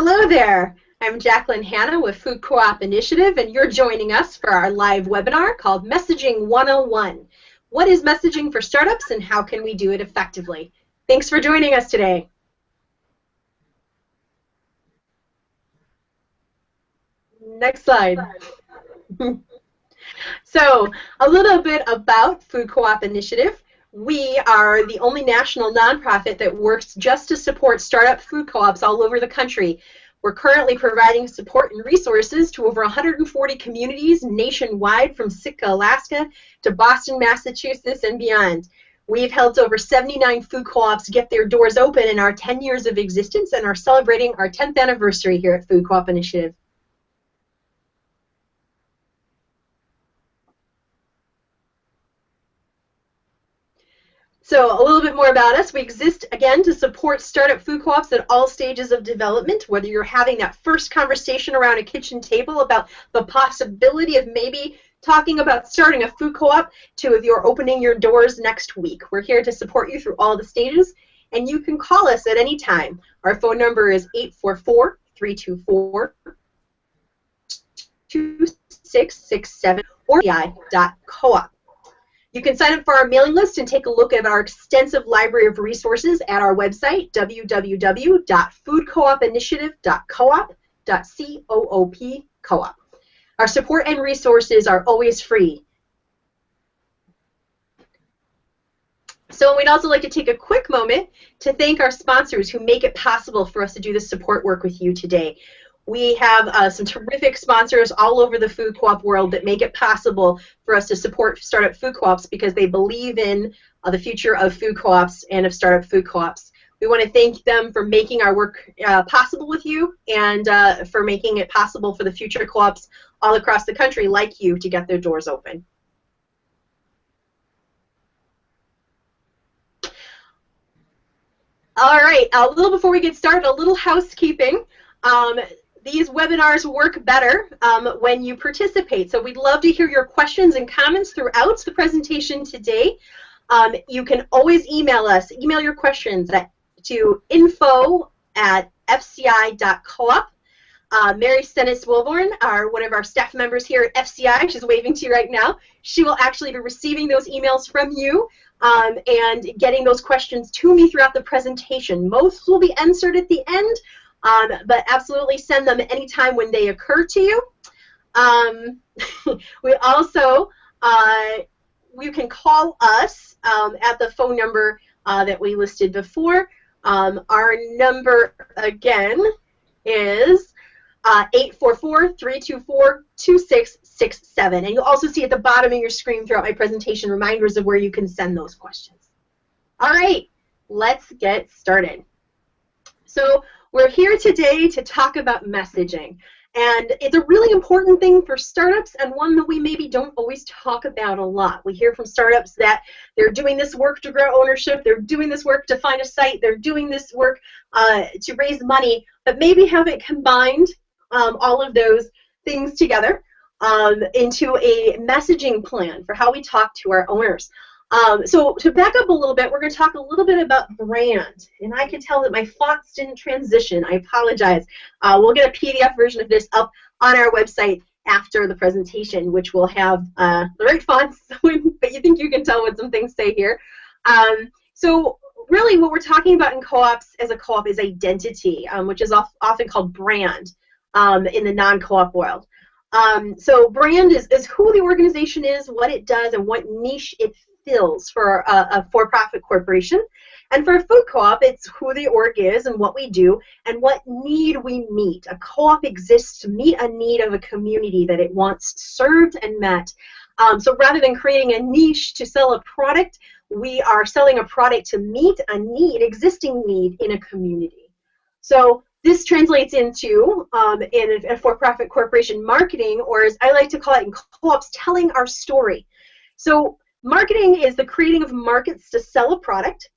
Hello there. I'm Jacqueline Hanna with Food Co-op Initiative, and you're joining us for our live webinar called Messaging 101. What is messaging for startups and how can we do it effectively? Thanks for joining us today. Next slide. So, a little bit about Food Co-op Initiative. We are the only national nonprofit that works just to support startup food co-ops all over the country. We're currently providing support and resources to over 140 communities nationwide, from Sitka, Alaska to Boston, Massachusetts, and beyond. We've helped over 79 food co-ops get their doors open in our 10 years of existence and are celebrating our 10th anniversary here at Food Co-op Initiative. So a little bit more about us. We exist, again, to support startup food co-ops at all stages of development, whether you're having that first conversation around a kitchen table about the possibility of maybe talking about starting a food co-op to if you're opening your doors next week. We're here to support you through all the stages, and you can call us at any time. Our phone number is 844-324-2667 or .coop. You can sign up for our mailing list and take a look at our extensive library of resources at our website, www.foodcoopinitiative.coop.coop. Our support and resources are always free. So we'd also like to take a quick moment to thank our sponsors who make it possible for us to do this support work with you today. We have some terrific sponsors all over the food co-op world that make it possible for us to support startup food co-ops because they believe in the future of food co-ops and of startup food co-ops. We want to thank them for making our work possible with you and for making it possible for the future co-ops all across the country like you to get their doors open. All right, a little before we get started, a little housekeeping. These webinars work better when you participate, so we'd love to hear your questions and comments throughout the presentation today. You can always email us, email your questions to info@fci.coop. Mary Stennis-Wilborn, one of our staff members here at FCI, she's waving to you right now. She will actually be receiving those emails from you and getting those questions to me throughout the presentation. Most will be answered at the end. But absolutely send them anytime when they occur to you. We also, you can call us at the phone number that we listed before. Our number again is 844-324-2667. And you'll also see at the bottom of your screen throughout my presentation reminders of where you can send those questions. All right, let's get started. So we're here today to talk about messaging, and it's a really important thing for startups and one that we maybe don't always talk about a lot. We hear from startups that they're doing this work to grow ownership, they're doing this work to find a site, they're doing this work to raise money, but maybe haven't combined all of those things together into a messaging plan for how we talk to our owners. So to back up a little bit, we're going to talk a little bit about brand. And I can tell that my fonts didn't transition. I apologize. We'll get a PDF version of this up on our website after the presentation, which will have the right fonts, but you think you can tell what some things say here. So really what we're talking about in co-ops as a co-op is identity, which is often called brand in the non-co-op world. So brand is who the organization is, what it does, and what niche it fills for a for-profit corporation. And for a food co-op, it's who the org is and what we do and what need we meet. A co-op exists to meet a need of a community that it wants served and met. So rather than creating a niche to sell a product, we are selling a product to meet a need, existing need in a community. So this translates into, in a for-profit corporation, marketing, or as I like to call it in co-ops, telling our story. So marketing is the creating of markets to sell a product,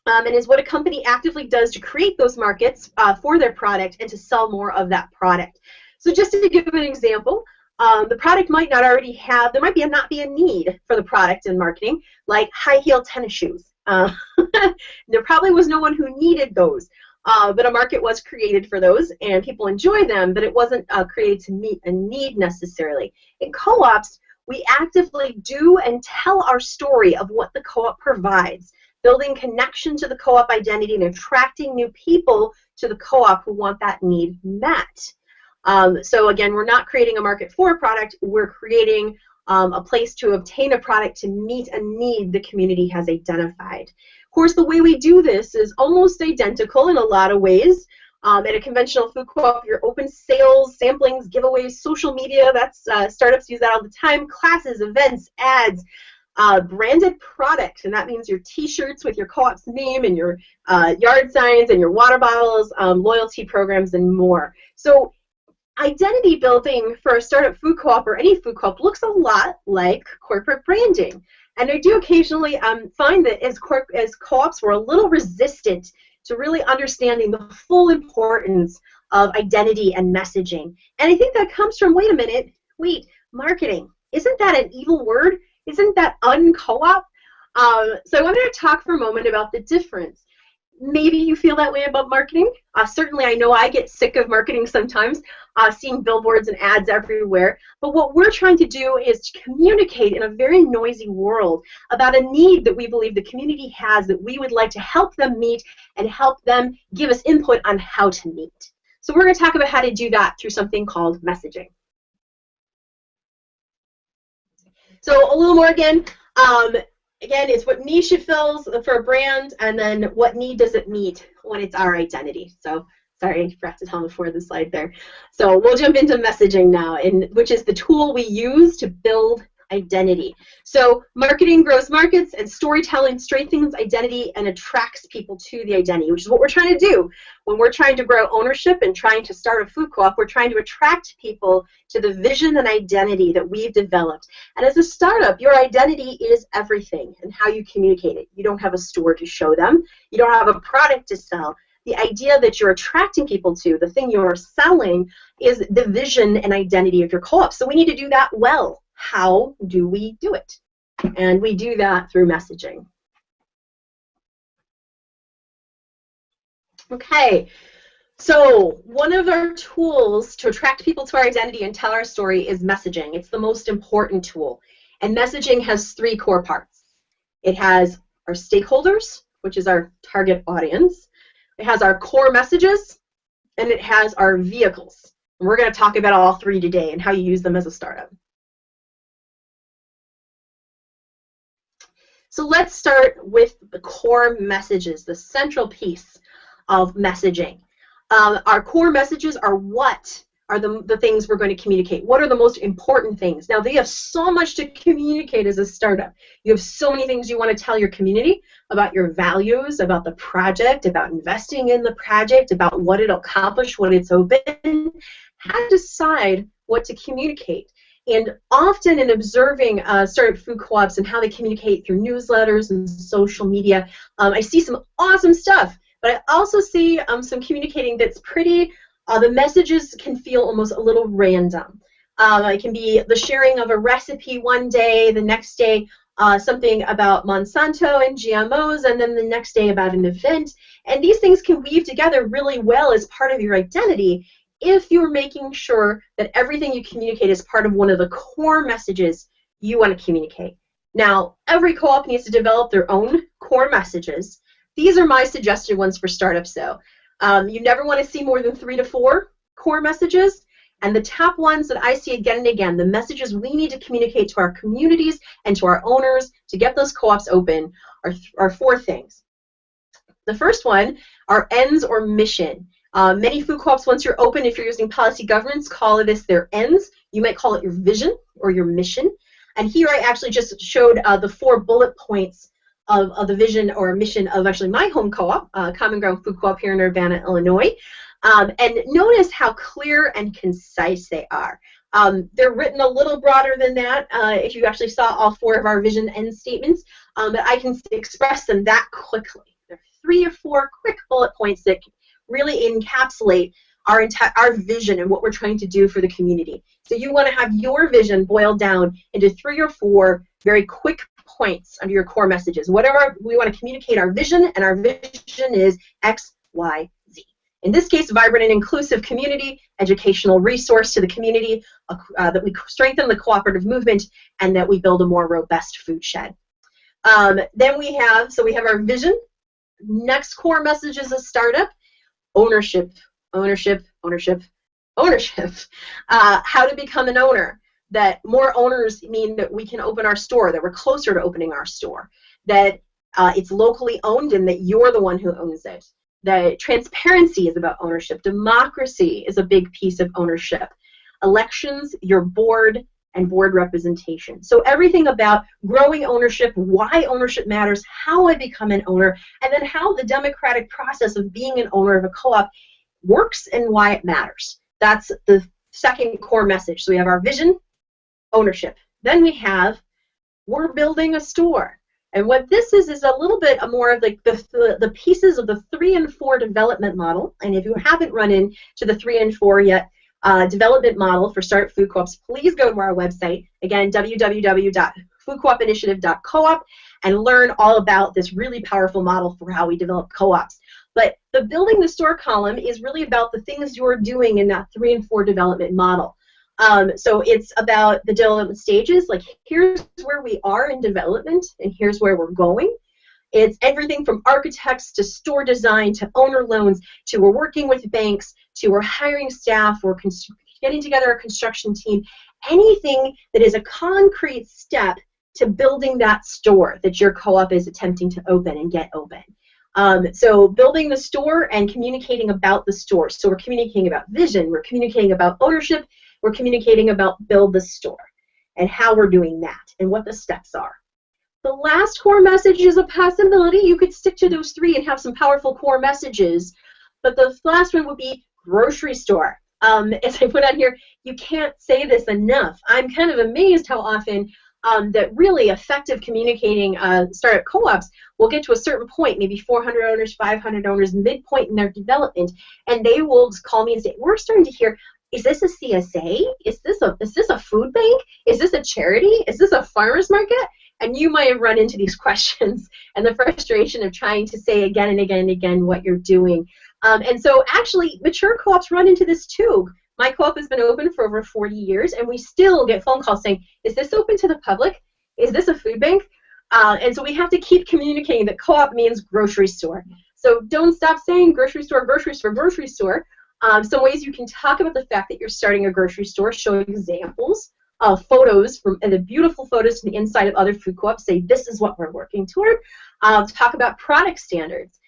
and is what a company actively does to create those markets for their product and to sell more of that product. So just to give an example, the product might not already have, there might not be a need for the product in marketing, like high heel tennis shoes. There probably was no one who needed those. but a market was created for those, and people enjoy them, but it wasn't created to meet a need necessarily. In co-ops, we actively do and tell our story of what the co-op provides, building connection to the co-op identity and attracting new people to the co-op who want that need met. So again, we're not creating a market for a product, we're creating a place to obtain a product to meet a need the community has identified. Of course, the way we do this is almost identical in a lot of ways. At a conventional food co-op, your open sales, samplings, giveaways, social media, that's startups use that all the time, classes, events, ads, branded product, and that means your t-shirts with your co-op's name and your yard signs and your water bottles, loyalty programs, and more. So identity building for a startup food co-op or any food co-op looks a lot like corporate branding. And I do occasionally find that as co-ops, we're a little resistant to really understanding the full importance of identity and messaging. And I think that comes from, wait a minute, marketing. Isn't that an evil word? Isn't that un-co-op? So I wanted to talk for a moment about the difference. Maybe you feel that way about marketing. Certainly, I know I get sick of marketing sometimes, seeing billboards and ads everywhere. But what we're trying to do is to communicate in a very noisy world about a need that we believe the community has that we would like to help them meet and help them give us input on how to meet. So we're going to talk about how to do that through something called messaging. So a little more again. Again, it's what niche it fills for a brand, and then what need does it meet when it's our identity. So, sorry, I forgot to tell before the slide there. So we'll jump into messaging now, which is the tool we use to build identity. So marketing grows markets, and storytelling strengthens identity and attracts people to the identity, which is what we're trying to do. When we're trying to grow ownership and trying to start a food co-op, we're trying to attract people to the vision and identity that we've developed. And as a startup, your identity is everything and how you communicate it. You don't have a store to show them. You don't have a product to sell. The idea that you're attracting people to, the thing you're selling, is the vision and identity of your co-op. So we need to do that well. How do we do it? And we do that through messaging. Okay, so one of our tools to attract people to our identity and tell our story is messaging. It's the most important tool. And messaging has three core parts. It has our stakeholders, which is our target audience. It has our core messages, and it has our vehicles. And we're going to talk about all three today and how you use them as a startup. So let's start with the core messages, the central piece of messaging. Our core messages are what are the things we're going to communicate. What are the most important things? Now, they have so much to communicate as a startup. You have so many things you want to tell your community about your values, about the project, about investing in the project, about what it'll accomplish when it's open. How to decide what to communicate. And often in observing startup food co-ops and how they communicate through newsletters and social media, I see some awesome stuff, but I also see some communicating that's pretty, the messages can feel almost a little random. It can be the sharing of a recipe one day, the next day something about Monsanto and GMOs, and then the next day about an event. And these things can weave together really well as part of your identity if you're making sure that everything you communicate is part of one of the core messages you want to communicate. Now, every co-op needs to develop their own core messages. These are my suggested ones for startups, though. You never want to see more than 3 to 4 core messages. And the top ones that I see again and again, the messages we need to communicate to our communities and to our owners to get those co-ops open are 4 things. The first one are ends or mission. Many food co-ops, once you're open, if you're using policy governance, call this their ends. You might call it your vision or your mission. And here I actually just showed the 4 bullet points of the vision or mission of actually my home co-op, Common Ground Food Co-op here in Urbana, Illinois. And notice how clear and concise they are. They're written a little broader than that if you actually saw all 4 of our vision end statements, but I can express them that quickly. There are 3 or 4 quick bullet points that really encapsulate our vision and what we're trying to do for the community. So you want to have your vision boiled down into 3 or 4 very quick points under your core messages. Whatever we want to communicate our vision, and our vision is X, Y, Z. In this case, vibrant and inclusive community, educational resource to the community, that we strengthen the cooperative movement, and that we build a more robust food shed. Then we have our vision. Next core message is a startup. Ownership, ownership, ownership, ownership. How to become an owner. That more owners mean that we can open our store, that we're closer to opening our store, that it's locally owned and that you're the one who owns it. That transparency is about ownership. Democracy is a big piece of ownership. Elections, your board, and board representation. So everything about growing ownership, why ownership matters, how I become an owner, and then how the democratic process of being an owner of a co-op works and why it matters. That's the second core message. So we have our vision, ownership. Then we have, we're building a store. And what this is a little bit more of like the pieces of the 3 and 4 development model. And if you haven't run into the 3 and 4 yet, development model for startup food co-ops, please go to our website, again, www.foodcoopinitiative.coop, and learn all about this really powerful model for how we develop co-ops. But the building the store column is really about the things you're doing in that 3 and 4 development model. So it's about the development stages, like here's where we are in development and here's where we're going. It's everything from architects to store design to owner loans to we're working with banks to we're hiring staff, we're getting together a construction team, anything that is a concrete step to building that store that your co-op is attempting to open and get open. So building the store and communicating about the store. So we're communicating about vision, we're communicating about ownership, we're communicating about build the store and how we're doing that and what the steps are. The last core message is a possibility. You could stick to those 3 and have some powerful core messages, but the last one would be grocery store. As I put on here, you can't say this enough. I'm kind of amazed how often that really effective communicating startup co-ops will get to a certain point, maybe 400 owners, 500 owners, midpoint in their development, and they will call me and say, we're starting to hear, is this a CSA? Is this a food bank? Is this a charity? Is this a farmer's market? And you might have run into these questions and the frustration of trying to say again and again and again what you're doing. And so actually, mature co-ops run into this too. My co-op has been open for over 40 years, and we still get phone calls saying, is this open to the public? Is this a food bank? And so we have to keep communicating that co-op means grocery store. So don't stop saying grocery store, grocery store, grocery store. Some ways you can talk about the fact that you're starting a grocery store, show examples of photos and the beautiful photos from the inside of other food co-ops, say this is what we're working toward. Talk about product standards.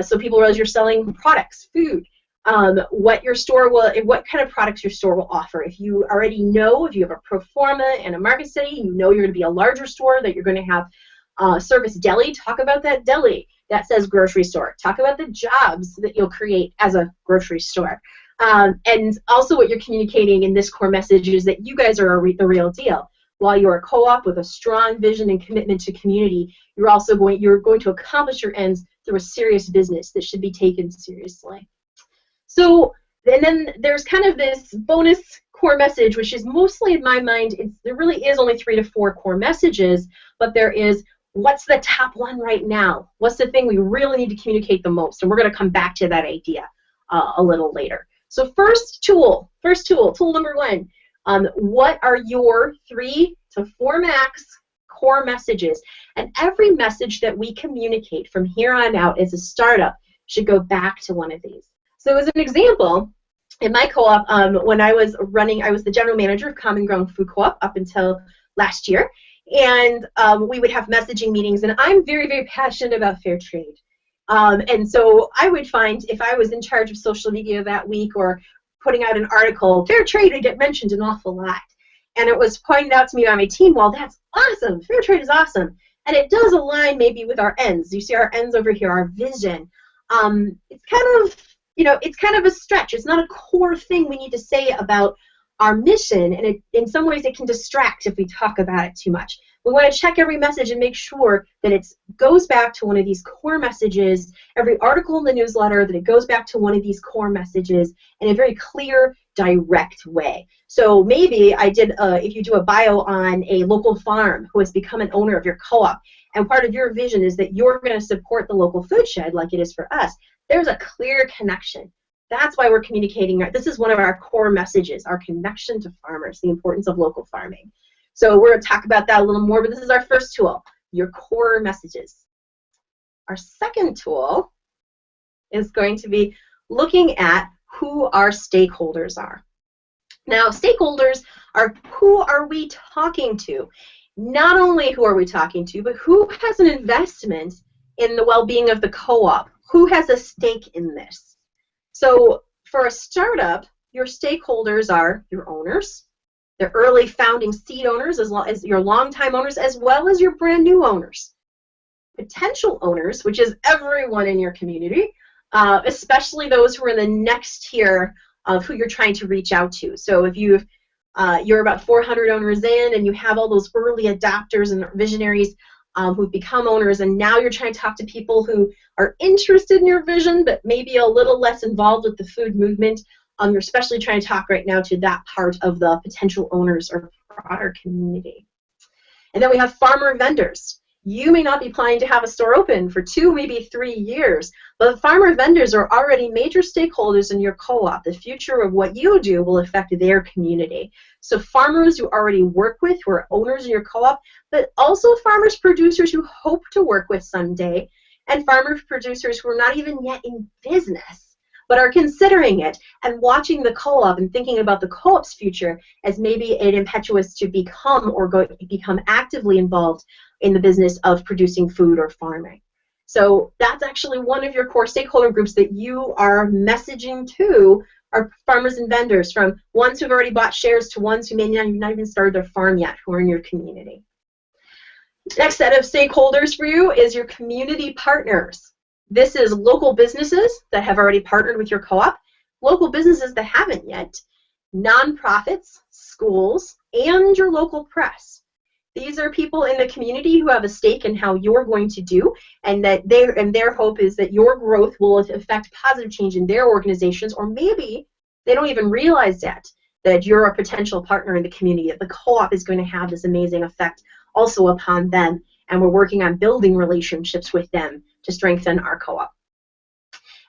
So people realize you're selling products, food. What kind of products your store will offer. If you already know, if you have a pro forma and a market study, you know you're going to be a larger store, that you're going to have service deli, talk about that deli that says grocery store. Talk about the jobs that you'll create as a grocery store. And also what you're communicating in this core message is that you guys are the real deal. While you're a co-op with a strong vision and commitment to community, you're going to accomplish your ends through a serious business that should be taken seriously. So, and then there's kind of this bonus core message, which is mostly in my mind, there really is only 3 to 4 core messages, but there is, what's the top one right now? What's the thing we really need to communicate the most? And we're going to come back to that idea a little later. So first tool number 1, what are your 3 to 4 max core messages? And every message that we communicate from here on out as a startup should go back to one of these. So as an example, in my co-op, when I was running, I was the general manager of Common Ground Food Co-op up until last year, and we would have messaging meetings, and I'm very, very passionate about fair trade. And so I would find if I was in charge of social media that week or putting out an article, fair trade would get mentioned an awful lot. And it was pointed out to me by my team, well, that's awesome, fair trade is awesome. And it does align maybe with our ends. You see our ends over here, our vision. It's kind of a stretch. It's not a core thing we need to say about our mission, and in some ways it can distract if we talk about it too much. We want to check every message and make sure that it goes back to one of these core messages, every article in the newsletter, that it goes back to one of these core messages in a very clear, direct way. So maybe if you do a bio on a local farm who has become an owner of your co-op, and part of your vision is that you're going to support the local food shed like it is for us, there's a clear connection. That's why we're communicating. This is one of our core messages, our connection to farmers, the importance of local farming. So we're going to talk about that a little more, but this is our first tool, your core messages. Our second tool is going to be looking at who our stakeholders are. Now, stakeholders are who are we talking to? Not only who are we talking to, but who has an investment in the well-being of the co-op? Who has a stake in this? So for a startup, your stakeholders are your owners, the early founding seed owners, as well as your longtime owners, as well as your brand new owners. Potential owners, which is everyone in your community, especially those who are in the next tier of who you're trying to reach out to. So if you're about 400 owners in and you have all those early adopters and visionaries who've become owners, and now you're trying to talk to people who are interested in your vision but maybe a little less involved with the food movement, you're especially trying to talk right now to that part of the potential owners or broader community. And then we have farmer vendors. You may not be planning to have a store open for 2, maybe 3 years, but farmer vendors are already major stakeholders in your co-op. The future of what you do will affect their community. So farmers you already work with, who are owners in your co-op, but also farmers producers who hope to work with someday, and farmers producers who are not even yet in business, but are considering it and watching the co-op and thinking about the co-op's future as maybe an impetus to become or become actively involved in the business of producing food or farming. So that's actually one of your core stakeholder groups that you are messaging to, are farmers and vendors, from ones who've already bought shares to ones who may not even started their farm yet, who are in your community. Next set of stakeholders for you is your community partners. This is local businesses that have already partnered with your co-op, local businesses that haven't yet, nonprofits, schools, and your local press. These are people in the community who have a stake in how you're going to do, and that their hope is that your growth will affect positive change in their organizations, or maybe they don't even realize yet that you're a potential partner in the community, that the co-op is going to have this amazing effect also upon them, and we're working on building relationships with them to strengthen our co-op.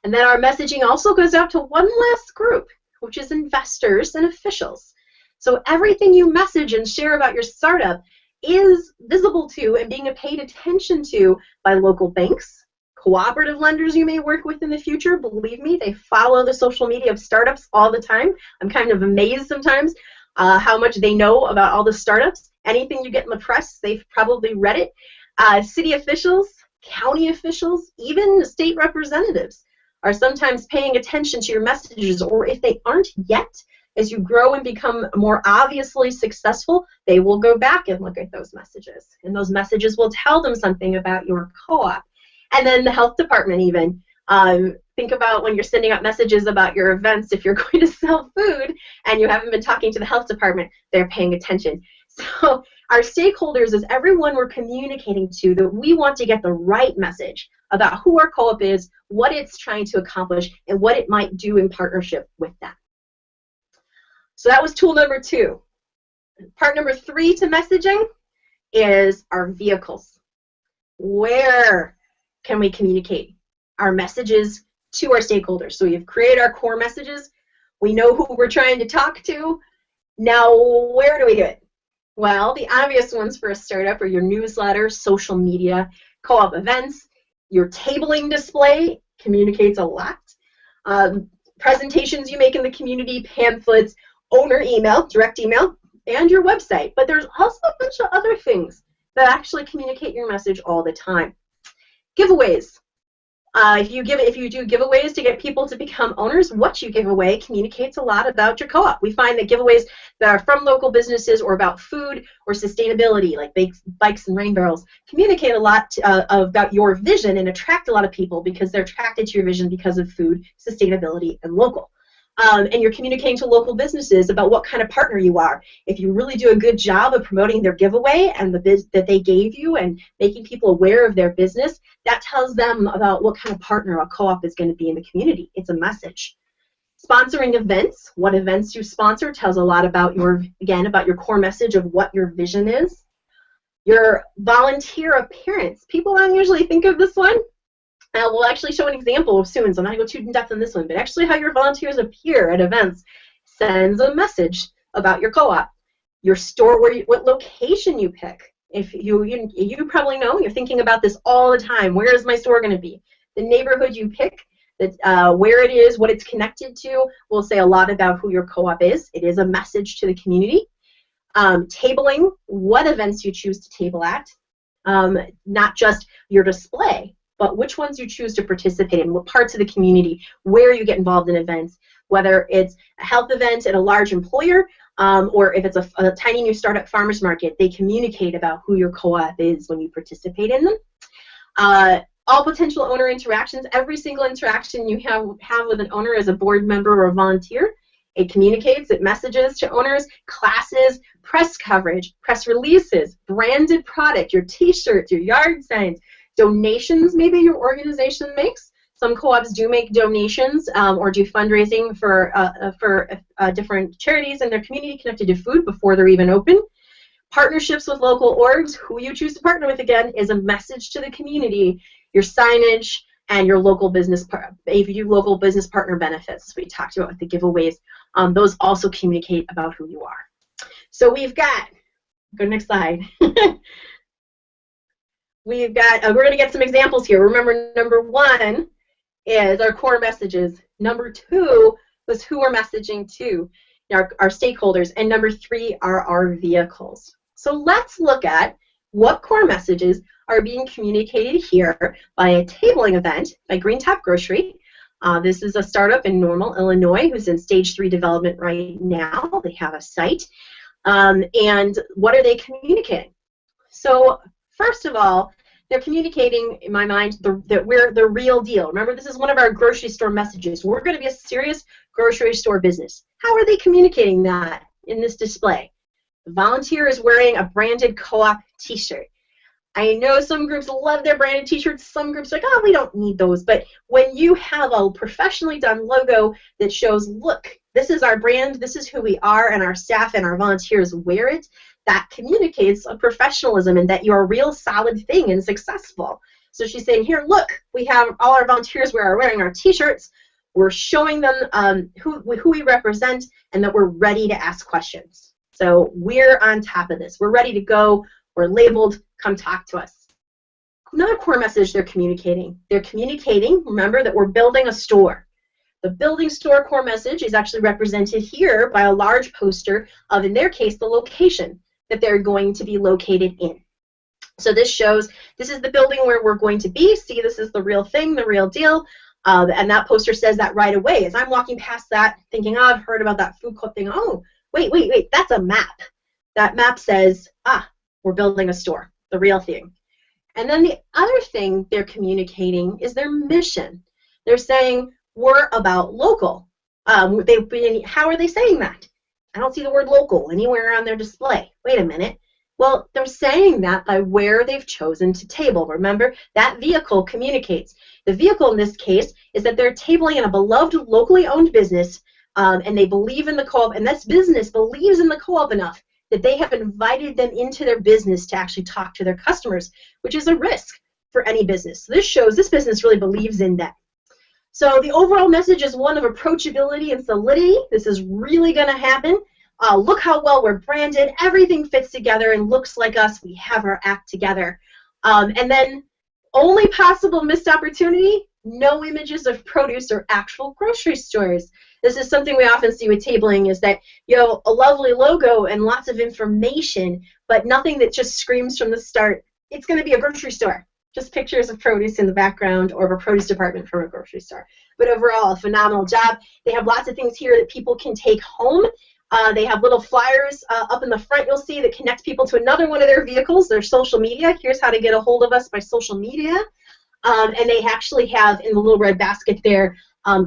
And then our messaging also goes out to one last group, which is investors and officials. So everything you message and share about your startup is visible to and being paid attention to by local banks, cooperative lenders you may work with in the future. Believe me, they follow the social media of startups all the time. I'm kind of amazed sometimes how much they know about all the startups. Anything you get in the press, they've probably read it. City officials, county officials, even state representatives are sometimes paying attention to your messages, or if they aren't yet, as you grow and become more obviously successful, they will go back and look at those messages. And those messages will tell them something about your co-op. And then the health department even. Think about when you're sending out messages about your events, if you're going to sell food and you haven't been talking to the health department, they're paying attention. So our stakeholders is everyone we're communicating to, that we want to get the right message about who our co-op is, what it's trying to accomplish, and what it might do in partnership with them. So that was tool number 2. Part number 3 to messaging is our vehicles. Where can we communicate our messages to our stakeholders? So we've created our core messages. We know who we're trying to talk to. Now, where do we do it? Well, the obvious ones for a startup are your newsletter, social media, co-op events. Your tabling display communicates a lot. Presentations you make in the community, pamphlets, owner email, direct email, and your website. But there's also a bunch of other things that actually communicate your message all the time. Giveaways. If you do giveaways to get people to become owners, what you give away communicates a lot about your co-op. We find that giveaways that are from local businesses or about food or sustainability, like bikes and rain barrels, communicate a lot about your vision and attract a lot of people because they're attracted to your vision because of food, sustainability, and local. And you're communicating to local businesses about what kind of partner you are. If you really do a good job of promoting their giveaway and the biz that they gave you and making people aware of their business, that tells them about what kind of partner a co-op is going to be in the community. It's a message. Sponsoring events, what events you sponsor tells a lot about your core message of what your vision is. Your volunteer appearance. People don't usually think of this one, We'll actually show an example soon, so I'm not going to go too in depth on this one, but actually how your volunteers appear at events sends a message about your co-op. Your store, what location you pick. If you probably know, you're thinking about this all the time. Where is my store going to be? The neighborhood you pick, where it is, what it's connected to, will say a lot about who your co-op is. It is a message to the community. Tabling, what events you choose to table at, not just your display, but which ones you choose to participate in, what parts of the community, where you get involved in events, whether it's a health event at a large employer, or if it's a tiny new startup farmers market, they communicate about who your co-op is when you participate in them. All potential owner interactions, every single interaction you have with an owner as a board member or a volunteer, it communicates, it messages to owners, classes, press coverage, press releases, branded product, your t-shirts, your yard signs, donations maybe your organization makes. Some co-ops do make donations or do fundraising for different charities in their community connected to food before they're even open. Partnerships with local orgs, who you choose to partner with, again, is a message to the community, your signage, and your local business, if you do local business partner benefits, we talked about with the giveaways, those also communicate about who you are. So we've got, go next slide. We've got, we're going to get some examples here. Remember, number one is our core messages. Number two was who we're messaging to, our stakeholders. And number three are our vehicles. So let's look at what core messages are being communicated here by a tabling event by Green Top Grocery. This is a startup in Normal, Illinois, who's in stage 3 development right now. They have a site. And what are they communicating? So first of all, they're communicating, in my mind, that we're the real deal. Remember, this is one of our grocery store messages. We're going to be a serious grocery store business. How are they communicating that in this display? The volunteer is wearing a branded co-op t-shirt. I know some groups love their branded t-shirts. Some groups are like, oh, we don't need those. But when you have a professionally done logo that shows, look, this is our brand, this is who we are, and our staff and our volunteers wear it, that communicates a professionalism and that you're a real solid thing and successful. So she's saying, here, look, we have all our volunteers wearing our t-shirts. We're showing them who we represent and that we're ready to ask questions. So we're on top of this. We're ready to go. We're labeled. Come talk to us. Another core message they're communicating. They're communicating, remember, that we're building a store. The building store core message is actually represented here by a large poster of, in their case, the location that they're going to be located in. So this shows, this is the building where we're going to be. See, this is the real thing, the real deal. And that poster says that right away. As I'm walking past that, thinking, oh, I've heard about that food court thing. Oh, wait, that's a map. That map says, we're building a store, the real thing. And then the other thing they're communicating is their mission. They're saying, we're about local. How are they saying that? I don't see the word local anywhere on their display. Wait a minute. Well, they're saying that by where they've chosen to table. Remember, that vehicle communicates. The vehicle in this case is that they're tabling in a beloved, locally owned business, and they believe in the co-op, and this business believes in the co-op enough that they have invited them into their business to actually talk to their customers, which is a risk for any business. So this shows this business really believes in that. So the overall message is one of approachability and solidity. This is really going to happen. Look how well we're branded. Everything fits together and looks like us. We have our act together. And then only possible missed opportunity, no images of produce or actual grocery stores. This is something we often see with tabling, is that you have a lovely logo and lots of information, but nothing that just screams from the start, it's going to be a grocery store. Just pictures of produce in the background or of a produce department from a grocery store. But overall, a phenomenal job. They have lots of things here that people can take home. They have little flyers up in the front, you'll see, that connect people to another one of their vehicles, their social media. Here's how to get a hold of us by social media. And they actually have, in the little red basket there,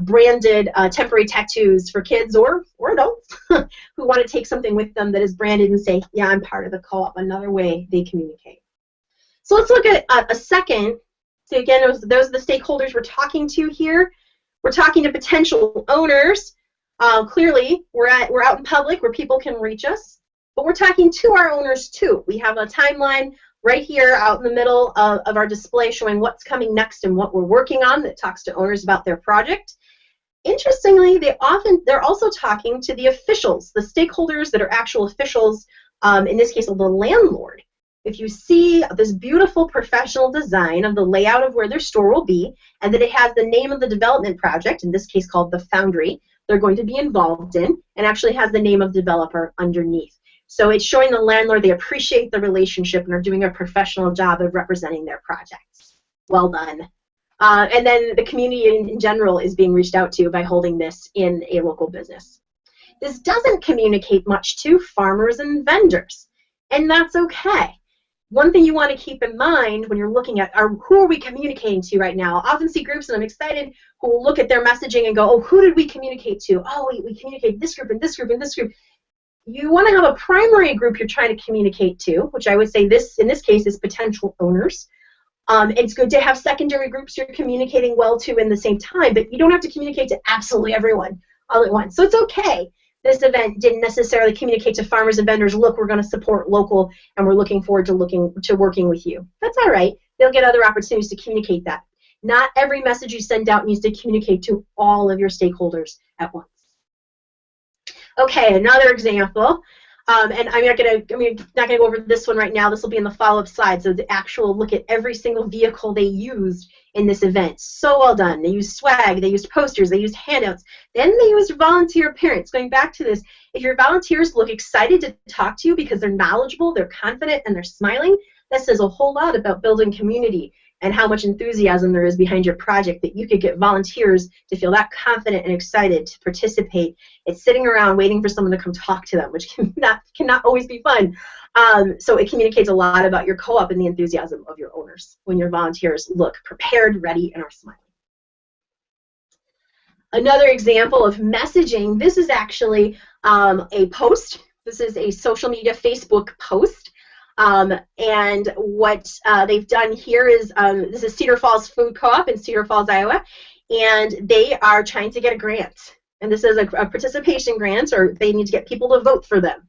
branded temporary tattoos for kids or adults who want to take something with them that is branded and say, yeah, I'm part of the co-op, another way they communicate. So let's look at a second. So again, those are the stakeholders we're talking to here. We're talking to potential owners. Clearly, we're out in public where people can reach us, but we're talking to our owners too. We have a timeline right here out in the middle of our display showing what's coming next and what we're working on that talks to owners about their project. Interestingly, they're also talking to the officials, the stakeholders that are actual officials, in this case of the landlord. If you see this beautiful professional design of the layout of where their store will be, and that it has the name of the development project, in this case called the Foundry, they're going to be involved in, and actually has the name of the developer underneath. So it's showing the landlord they appreciate the relationship and are doing a professional job of representing their projects. Well done. And then the community in general is being reached out to by holding this in a local business. This doesn't communicate much to farmers and vendors, and that's okay. One thing you want to keep in mind when you're looking at who are we communicating to right now. I often see groups, and I'm excited, who will look at their messaging and go, oh, who did we communicate to? Oh, we communicate this group and this group and this group. You want to have a primary group you're trying to communicate to, which I would say in this case is potential owners. It's good to have secondary groups you're communicating well to in the same time, but you don't have to communicate to absolutely everyone all at once. So it's okay. This event didn't necessarily communicate to farmers and vendors, look, we're going to support local and we're looking forward to working with you. That's all right. They'll get other opportunities to communicate that. Not every message you send out needs to communicate to all of your stakeholders at once. Okay, another example. And I'm not going to go over this one right now. This will be in the follow-up slide. So the actual look at every single vehicle they used in this event. So well done. They used swag. They used posters. They used handouts. Then they used volunteer appearance. Going back to this, if your volunteers look excited to talk to you because they're knowledgeable, they're confident, and they're smiling, that says a whole lot about building community and how much enthusiasm there is behind your project, that you could get volunteers to feel that confident and excited to participate. It's sitting around waiting for someone to come talk to them, which cannot always be fun. So it communicates a lot about your co-op and the enthusiasm of your owners when your volunteers look prepared, ready, and are smiling. Another example of messaging, this is actually a post. This is a social media Facebook post. And what they've done here is, this is Cedar Falls Food Co-op in Cedar Falls, Iowa, and they are trying to get a grant. And this is a participation grant, or they need to get people to vote for them.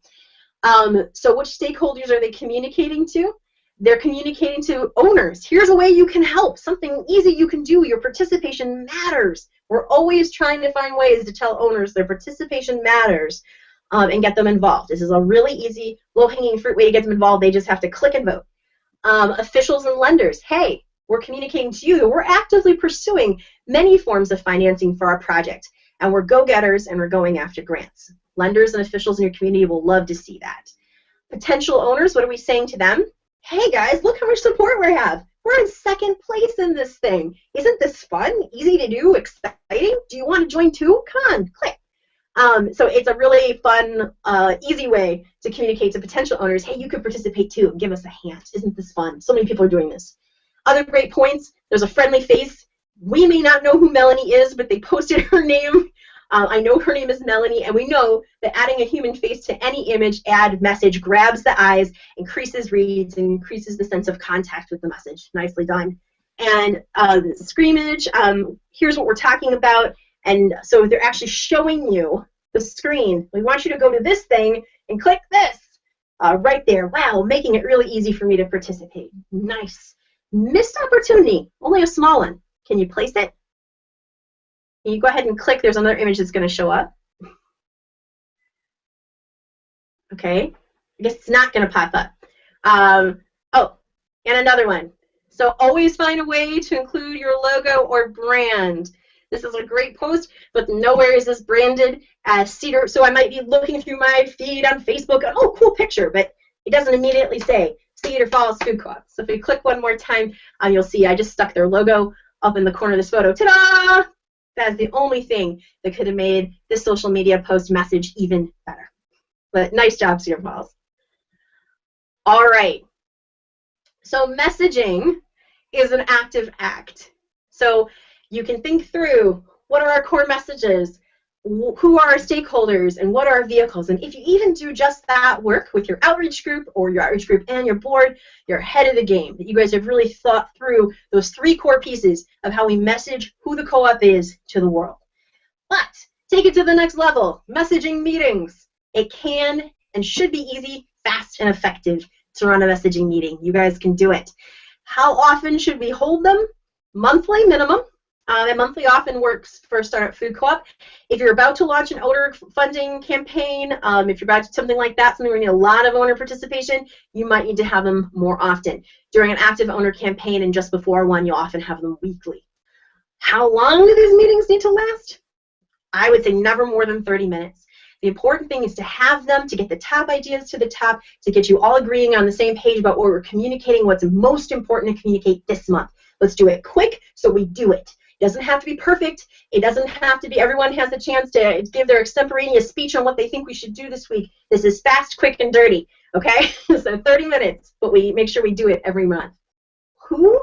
So which stakeholders are they communicating to? They're communicating to owners. Here's a way you can help, something easy you can do. Your participation matters. We're always trying to find ways to tell owners their participation matters. And get them involved. This is a really easy, low-hanging fruit way to get them involved. They just have to click and vote. Officials and lenders, hey, we're communicating to you that we're actively pursuing many forms of financing for our project, and we're go-getters and we're going after grants. Lenders and officials in your community will love to see that. Potential owners, what are we saying to them? Hey guys, look how much support we have. We're in second place in this thing. Isn't this fun, easy to do, exciting? Do you want to join too? Come on, click. So it's a really fun, easy way to communicate to potential owners, hey, you could participate too and give us a hand. Isn't this fun? So many people are doing this. Other great points, there's a friendly face. We may not know who Melanie is, but they posted her name. I know her name is Melanie, and we know that adding a human face to any image, ad, message grabs the eyes, increases reads, and increases the sense of contact with the message. Nicely done. And the screenage, here's what we're talking about. And so they're actually showing you the screen. We want you to go to this thing and click this right there. Wow, making it really easy for me to participate. Nice. Missed opportunity, only a small one. Can you place it? Can you go ahead and click? There's another image that's going to show up. Okay, I guess it's not going to pop up. Oh, and another one. So always find a way to include your logo or brand. This is a great post, but nowhere is this branded as Cedar. So I might be looking through my feed on Facebook, and oh, cool picture, but it doesn't immediately say Cedar Falls Food Co-op. So if we click one more time, you'll see I just stuck their logo up in the corner of this photo. Ta-da! That's the only thing that could have made this social media post message even better. But nice job, Cedar Falls. All right. So messaging is an active act. So you can think through, what are our core messages, who are our stakeholders, and what are our vehicles. And if you even do just that work with your outreach group or your outreach group and your board, you're ahead of the game. That you guys have really thought through those three core pieces of how we message who the co-op is to the world. But take it to the next level, messaging meetings. It can and should be easy, fast, and effective to run a messaging meeting. You guys can do it. How often should we hold them? Monthly minimum. And monthly often works for a startup food co-op. If you're about to launch an owner funding campaign, if you're about to something like that, something where you need a lot of owner participation, you might need to have them more often. During an active owner campaign and just before one, you'll often have them weekly. How long do these meetings need to last? I would say never more than 30 minutes. The important thing is to have them, to get the top ideas to the top, to get you all agreeing on the same page about what we're communicating, what's most important to communicate this month. Let's do it quick so we do it. It doesn't have to be perfect. It doesn't have to be everyone has a chance to give their extemporaneous speech on what they think we should do this week. This is fast, quick, and dirty, okay? So 30 minutes, but we make sure we do it every month. Who?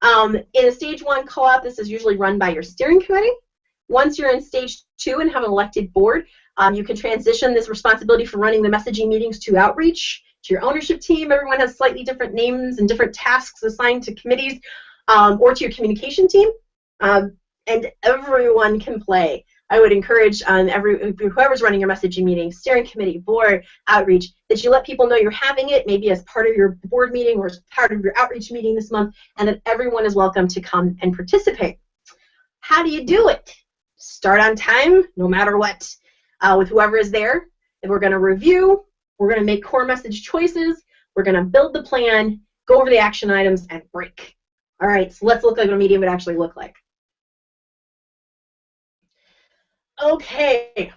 In a stage 1 co-op, this is usually run by your steering committee. Once you're in stage 2 and have an elected board, you can transition this responsibility for running the messaging meetings to outreach, to your ownership team. Everyone has slightly different names and different tasks assigned to committees, or to your communication team. And everyone can play. I would encourage whoever's running your messaging meeting, steering committee, board, outreach, that you let people know you're having it, maybe as part of your board meeting or as part of your outreach meeting this month, and that everyone is welcome to come and participate. How do you do it? Start on time, no matter what, with whoever is there. And we're going to review, we're going to make core message choices, we're going to build the plan, go over the action items, and break. All right, so let's look at what a meeting would actually look like. Okay,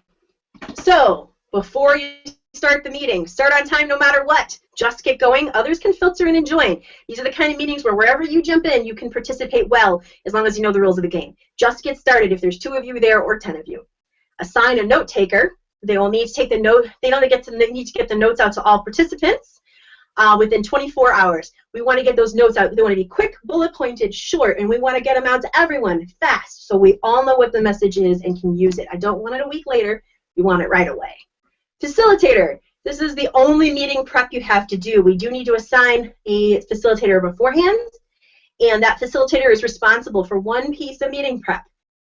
so before you start the meeting, start on time no matter what. Just get going. Others can filter in and join. These are the kind of meetings where wherever you jump in, you can participate well, as long as you know the rules of the game. Just get started if there's 2 of you there or 10 of you. Assign a note taker. They will need to take the note. They need to get the notes out to all participants within 24 hours. We want to get those notes out. They want to be quick, bullet pointed, short, and we want to get them out to everyone fast so we all know what the message is and can use it. I don't want it a week later. We want it right away. Facilitator. This is the only meeting prep you have to do. We do need to assign a facilitator beforehand, and that facilitator is responsible for one piece of meeting prep.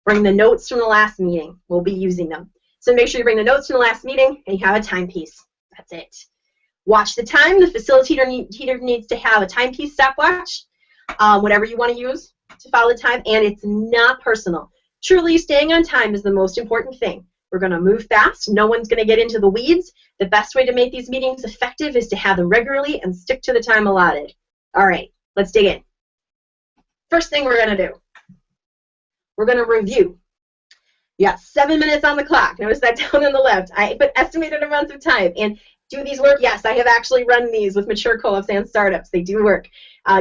Bring the notes from the last meeting. We'll be using them. So make sure you bring the notes from the last meeting and you have a timepiece. That's it. Watch the time. The facilitator needs to have a timepiece stopwatch, whatever you want to use to follow the time, and it's not personal. Truly, staying on time is the most important thing. We're going to move fast. No one's going to get into the weeds. The best way to make these meetings effective is to have them regularly and stick to the time allotted. All right, let's dig in. First thing we're going to do, we're going to review. You got 7 minutes on the clock. Notice that down on the left. I put estimated amounts of time. And do these work? Yes, I have actually run these with mature co-ops and startups. They do work.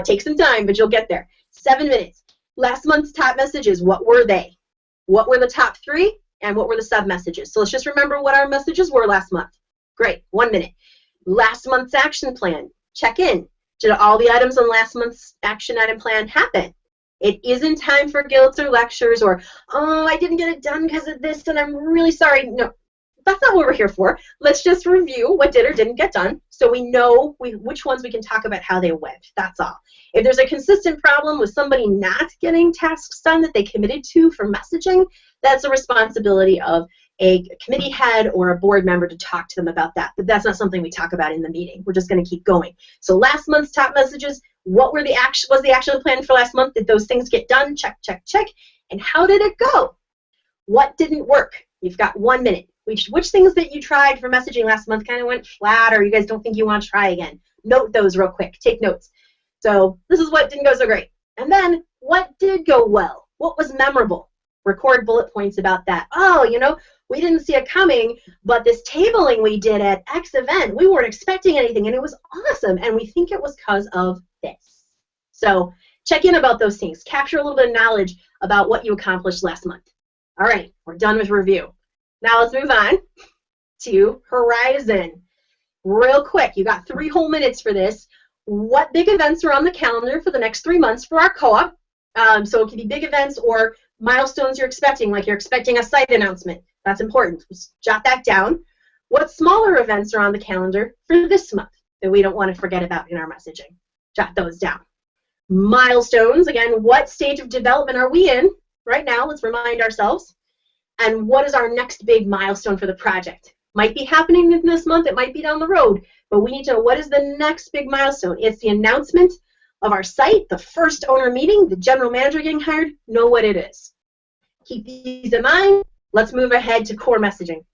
Take some time, but you'll get there. 7 minutes. Last month's top messages, what were they? What were the top 3? And what were the sub-messages? So let's just remember what our messages were last month. Great. 1 minute. Last month's action plan. Check in. Did all the items on last month's action item plan happen? It isn't time for guilt or lectures or, oh, I didn't get it done because of this and I'm really sorry. No, that's not what we're here for. Let's just review what did or didn't get done so we know which ones we can talk about how they went. That's all. If there's a consistent problem with somebody not getting tasks done that they committed to for messaging, that's a responsibility of a committee head or a board member to talk to them about that. But that's not something we talk about in the meeting. We're just going to keep going. So last month's top messages, what were the was the action plan for last month? Did those things get done? Check, check, check. And how did it go? What didn't work? You've got 1 minute. Which things that you tried for messaging last month kind of went flat or you guys don't think you want to try again? Note those real quick. Take notes. So this is what didn't go so great. And then what did go well? What was memorable? Record bullet points about that. Oh, you know, we didn't see it coming, but this tabling we did at X event, we weren't expecting anything, and it was awesome, and we think it was because of this. So check in about those things. Capture a little bit of knowledge about what you accomplished last month. All right, we're done with review. Now let's move on to Horizon. Real quick, you got 3 whole minutes for this. What big events are on the calendar for the next 3 months for our co-op? So it can be big events or milestones you're expecting, like you're expecting a site announcement. That's important. Just jot that down. What smaller events are on the calendar for this month that we don't want to forget about in our messaging? Jot those down. Milestones, again, what stage of development are we in right now? Let's remind ourselves. And what is our next big milestone for the project? Might be happening in this month, it might be down the road, but we need to know what is the next big milestone. It's the announcement of our site, the first owner meeting, the general manager getting hired. Know what it is. Keep these in mind. Let's move ahead to core messaging.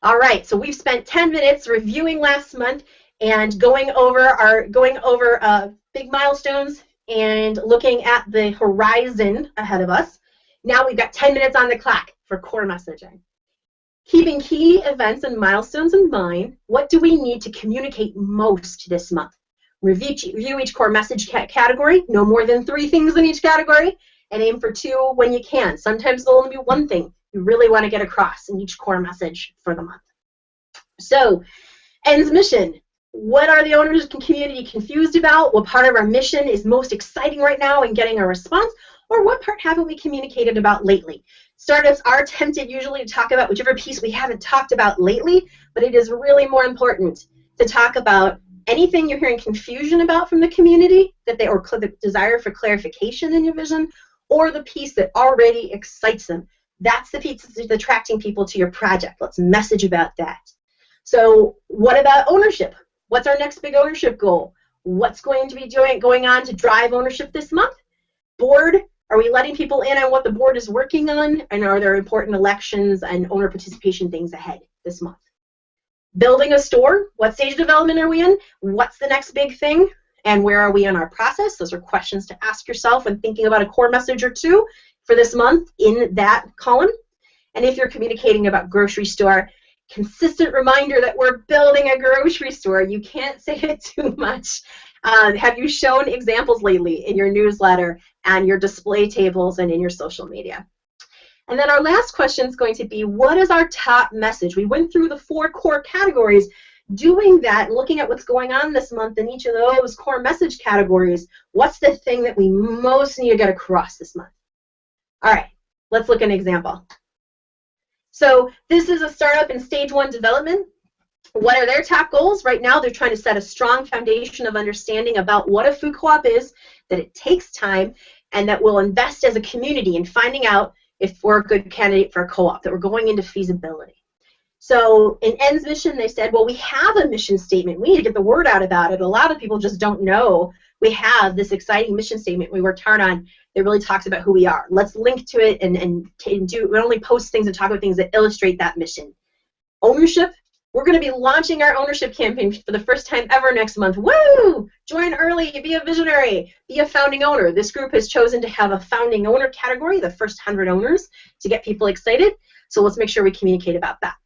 All right, so we've spent 10 minutes reviewing last month and going over big milestones and looking at the horizon ahead of us. Now we've got 10 minutes on the clock for core messaging. Keeping key events and milestones in mind, what do we need to communicate most this month? Review each core message category, no more than 3 things in each category, and aim for 2 when you can. Sometimes there'll only be 1 thing you really want to get across in each core message for the month. So, ends mission. What are the owners and community confused about? What part of our mission is most exciting right now in getting a response? Or what part haven't we communicated about lately? Startups are tempted usually to talk about whichever piece we haven't talked about lately, but it is really more important to talk about anything you're hearing confusion about from the community, or the desire for clarification in your vision, or the piece that already excites them. That's the piece that's attracting people to your project. Let's message about that. So what about ownership? What's our next big ownership goal? What's going to be going on to drive ownership this month? Board, are we letting people in on what the board is working on? And are there important elections and owner participation things ahead this month? Building a store, what stage of development are we in? What's the next big thing? And where are we in our process? Those are questions to ask yourself when thinking about a core message or 2 for this month in that column. And if you're communicating about grocery store, consistent reminder that we're building a grocery store. You can't say it too much. Have you shown examples lately in your newsletter and your display tables and in your social media? And then our last question is going to be, what is our top message? We went through the 4 core categories. Doing that, looking at what's going on this month in each of those core message categories, what's the thing that we most need to get across this month? All right, let's look at an example. So this is a startup in stage 1 development. What are their top goals? Right now, they're trying to set a strong foundation of understanding about what a food co-op is, that it takes time, and that we'll invest as a community in finding out if we're a good candidate for a co-op, that we're going into feasibility. So in END's mission, they said, well, we have a mission statement. We need to get the word out about it. A lot of people just don't know we have this exciting mission statement we worked hard on. It really talks about who we are. Let's link to it and we only post things and talk about things that illustrate that mission. Ownership. We're going to be launching our ownership campaign for the first time ever next month. Woo! Join early, be a visionary, be a founding owner. This group has chosen to have a founding owner category, the first 100 owners, to get people excited. So let's make sure we communicate about that.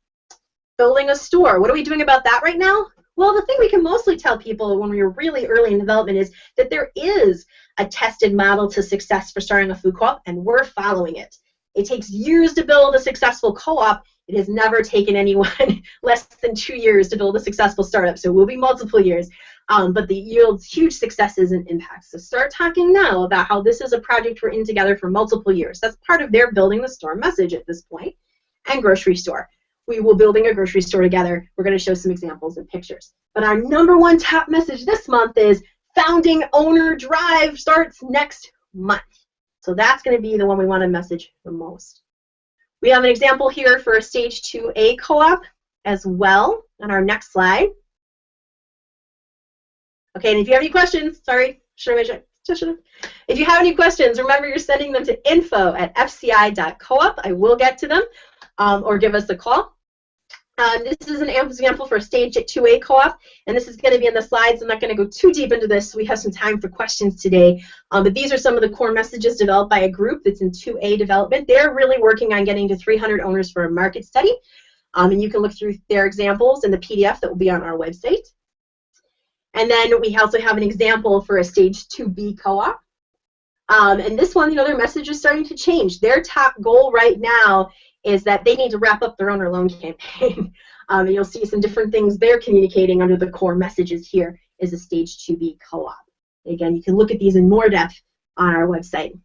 Building a store. What are we doing about that right now? Well, the thing we can mostly tell people when we're really early in development is that there is a tested model to success for starting a food co-op, and we're following it. It takes years to build a successful co-op. It has never taken anyone less than 2 years to build a successful startup, so it will be multiple years, but it yields huge successes and impacts. So start talking now about how this is a project we're in together for multiple years. That's part of their building the store message at this point. And grocery store. We will be building a grocery store together. We're going to show some examples and pictures. But our #1 top message this month is Founding Owner Drive starts next month. So that's going to be the one we want to message the most. We have an example here for a stage 2A co-op as well on our next slide. Okay, and if you have any questions, sorry, if you have any questions, remember you're sending them to info@fci.coop. I will get to them, or give us a call. This is an example for a stage 2A co-op, and this is going to be in the slides. I'm not going to go too deep into this. We have some time for questions today, but these are some of the core messages developed by a group that's in 2A development. They're really working on getting to 300 owners for a market study, and you can look through their examples in the PDF that will be on our website. And then we also have an example for a stage 2B co-op. And this one, their message is starting to change. Their top goal right now is that they need to wrap up their owner loan campaign. And you'll see some different things they're communicating under the core messages here is a stage 2B co-op. Again, you can look at these in more depth on our website.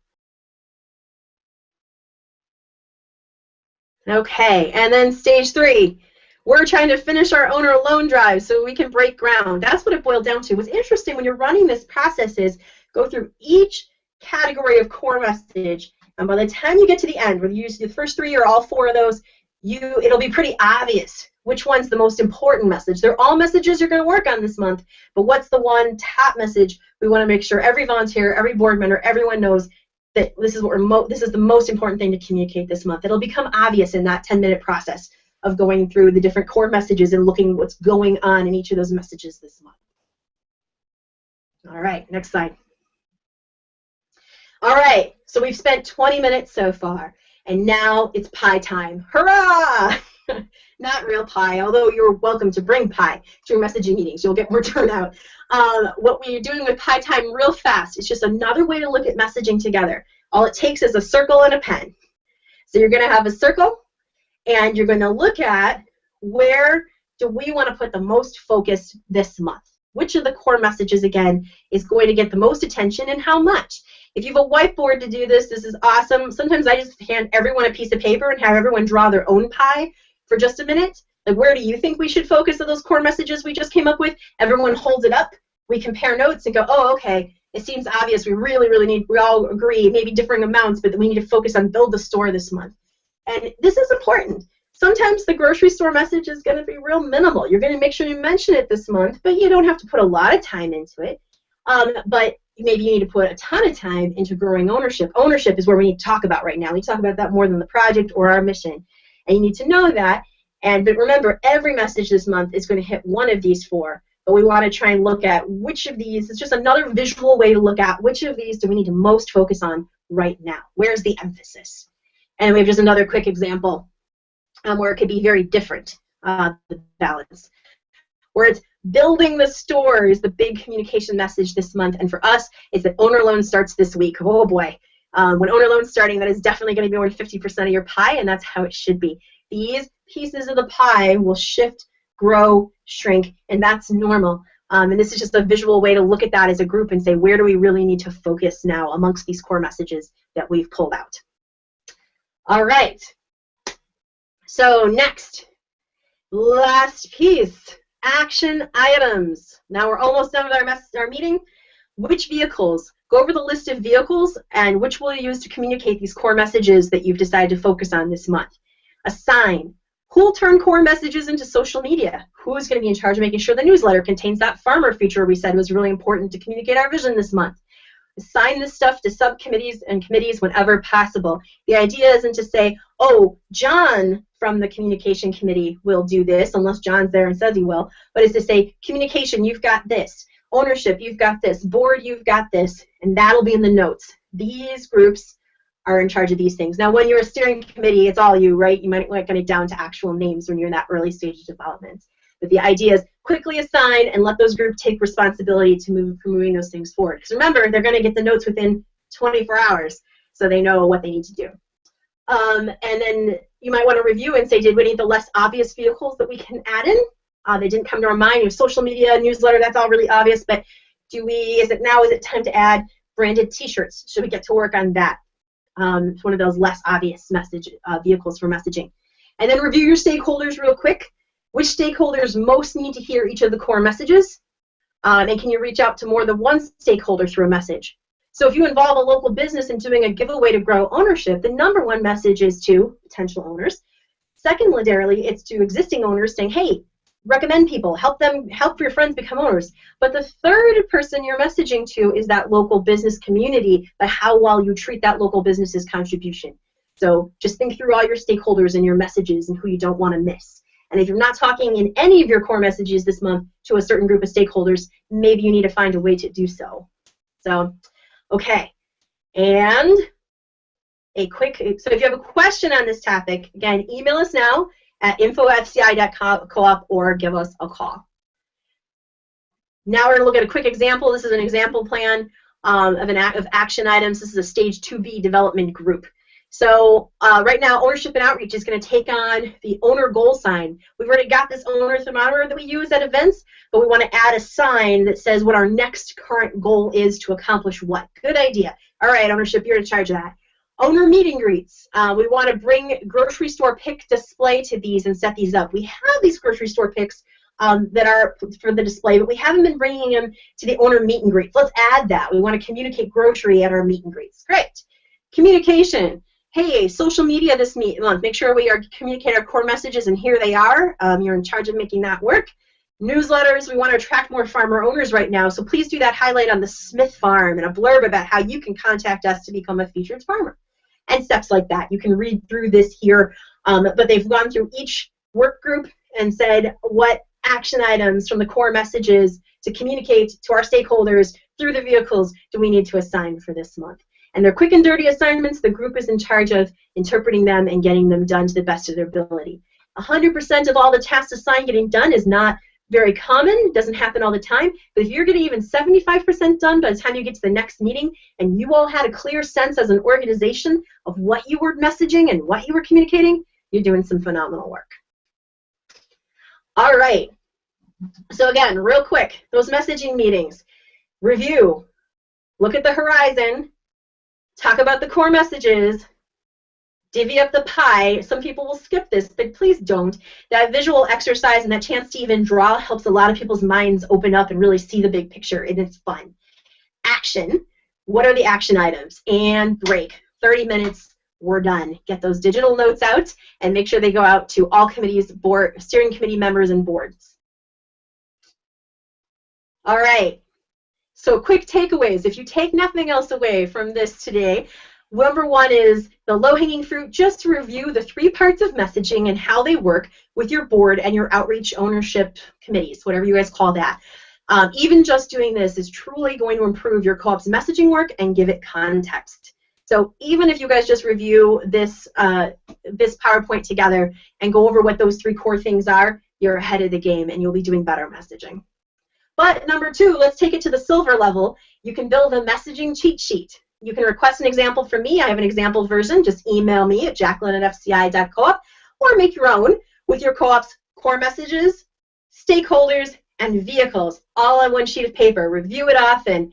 Okay, and then stage 3. We're trying to finish our owner loan drive so we can break ground. That's what it boiled down to. What's interesting when you're running this process is go through each category of core message And by the time you get to the end, whether you use the first 3 or all 4 of those, it'll be pretty obvious which one's the most important message. They're all messages you're going to work on this month, but what's the one top message we want to make sure every volunteer, every board member, everyone knows that this is this is the most important thing to communicate this month. It'll become obvious in that 10-minute process of going through the different core messages and looking what's going on in each of those messages this month. All right, next slide. All right, so we've spent 20 minutes so far, and now it's pie time. Hurrah! Not real pie, although you're welcome to bring pie to your messaging meetings. You'll get more turnout. What we're doing with pie time real fast is just another way to look at messaging together. All it takes is a circle and a pen. So you're going to have a circle, and you're going to look at where do we want to put the most focus this month. Which of the core messages, again, is going to get the most attention and how much? If you have a whiteboard to do this, this is awesome. Sometimes I just hand everyone a piece of paper and have everyone draw their own pie for just a minute. Like, where do you think we should focus on those core messages we just came up with? Everyone holds it up. We compare notes and go, oh, okay, it seems obvious. We really need, we all agree, maybe differing amounts, but we need to focus on build the store this month. And this is important. Sometimes the grocery store message is going to be real minimal. You're going to make sure you mention it this month, but you don't have to put a lot of time into it. But maybe you need to put a ton of time into growing ownership. Ownership is where we need to talk about right now. We talk about that more than the project or our mission. And you need to know that. But remember, every message this month is going to hit one of these 4. But we want to try and look at which of these. It's just another visual way to look at which of these do we need to most focus on right now. Where's the emphasis? And we have just another quick example where it could be very different, the balance. Where it's building the store is the big communication message this month. And for us, it's that owner loan starts this week. Oh, boy. When owner loan's starting, that is definitely going to be more than 50% of your pie, and that's how it should be. These pieces of the pie will shift, grow, shrink, and that's normal. And this is just a visual way to look at that as a group and say, where do we really need to focus now amongst these core messages that we've pulled out? All right. So next, last piece, action items. Now we're almost done with our meeting. Which vehicles? Go over the list of vehicles and which will you use to communicate these core messages that you've decided to focus on this month. Assign. Who will turn core messages into social media? Who is going to be in charge of making sure the newsletter contains that farmer feature we said was really important to communicate our vision this month? Assign this stuff to subcommittees and committees whenever possible. The idea isn't to say, oh, John from the communication committee will do this, unless John's there and says he will, but it's to say, communication, you've got this. Ownership, you've got this. Board, you've got this. And that'll be in the notes. These groups are in charge of these things. Now, when you're a steering committee, it's all you, right? You might want to get it down to actual names when you're in that early stage of development. But the idea is quickly assign and let those groups take responsibility to moving those things forward. Because remember, they're going to get the notes within 24 hours, so they know what they need to do. And then you might want to review and say, did we need the less obvious vehicles that we can add in? They didn't come to our mind. You have social media, newsletter, that's all really obvious, but is it time to add branded t-shirts? Should we get to work on that? It's one of those less obvious message vehicles for messaging. And then review your stakeholders real quick. Which stakeholders most need to hear each of the core messages? And can you reach out to more than one stakeholder through a message? So if you involve a local business in doing a giveaway to grow ownership, the #1 message is to potential owners. Secondarily, it's to existing owners saying, hey, recommend people, help your friends become owners. But the third person you're messaging to is that local business community, but how well you treat that local business's contribution. So just think through all your stakeholders and your messages and who you don't want to miss. And if you're not talking in any of your core messages this month to a certain group of stakeholders, maybe you need to find a way to do so. So, okay. And so if you have a question on this topic, again, email us now at info@ci.coop or give us a call. Now we're going to look at a quick example. This is an example plan of action items. This is a stage 2B development group. So right now, ownership and outreach is going to take on the owner goal sign. We've already got this owner thermometer that we use at events, but we want to add a sign that says what our next current goal is to accomplish what. Good idea. All right, ownership, you're in charge of that. Owner meet and greets. We want to bring grocery store pick display to these and set these up. We have these grocery store picks that are for the display, but we haven't been bringing them to the owner meet and greets. Let's add that. We want to communicate grocery at our meet and greets. Great. Communication. Hey, social media this month. Make sure we are communicate our core messages, and here they are. You're in charge of making that work. Newsletters. We want to attract more farmer owners right now, so please do that highlight on the Smith Farm and a blurb about how you can contact us to become a featured farmer. And steps like that. You can read through this here, but they've gone through each work group and said what action items from the core messages to communicate to our stakeholders through the vehicles do we need to assign for this month. And they're quick and dirty assignments. The group is in charge of interpreting them and getting them done to the best of their ability. 100% of all the tasks assigned getting done is not very common. It doesn't happen all the time. But if you're getting even 75% done by the time you get to the next meeting and you all had a clear sense as an organization of what you were messaging and what you were communicating, you're doing some phenomenal work. All right. So again, real quick, those messaging meetings. Review. Look at the horizon. Talk about the core messages. Divvy up the pie. Some people will skip this, but please don't. That visual exercise and that chance to even draw helps a lot of people's minds open up and really see the big picture, and it's fun. Action. What are the action items? And break. 30 minutes, we're done. Get those digital notes out and make sure they go out to all committees, board, steering committee members, and boards. All right. So quick takeaways. If you take nothing else away from this today, number one is the low-hanging fruit, just to review the 3 parts of messaging and how they work with your board and your outreach ownership committees, whatever you guys call that. Even just doing this is truly going to improve your co-op's messaging work and give it context. So even if you guys just review this, this PowerPoint together and go over what those 3 core things are, you're ahead of the game and you'll be doing better messaging. But number 2, let's take it to the silver level. You can build a messaging cheat sheet. You can request an example from me. I have an example version. Just email me at jacqueline@fci.coop or make your own with your co-op's core messages, stakeholders, and vehicles all on one sheet of paper. Review it off and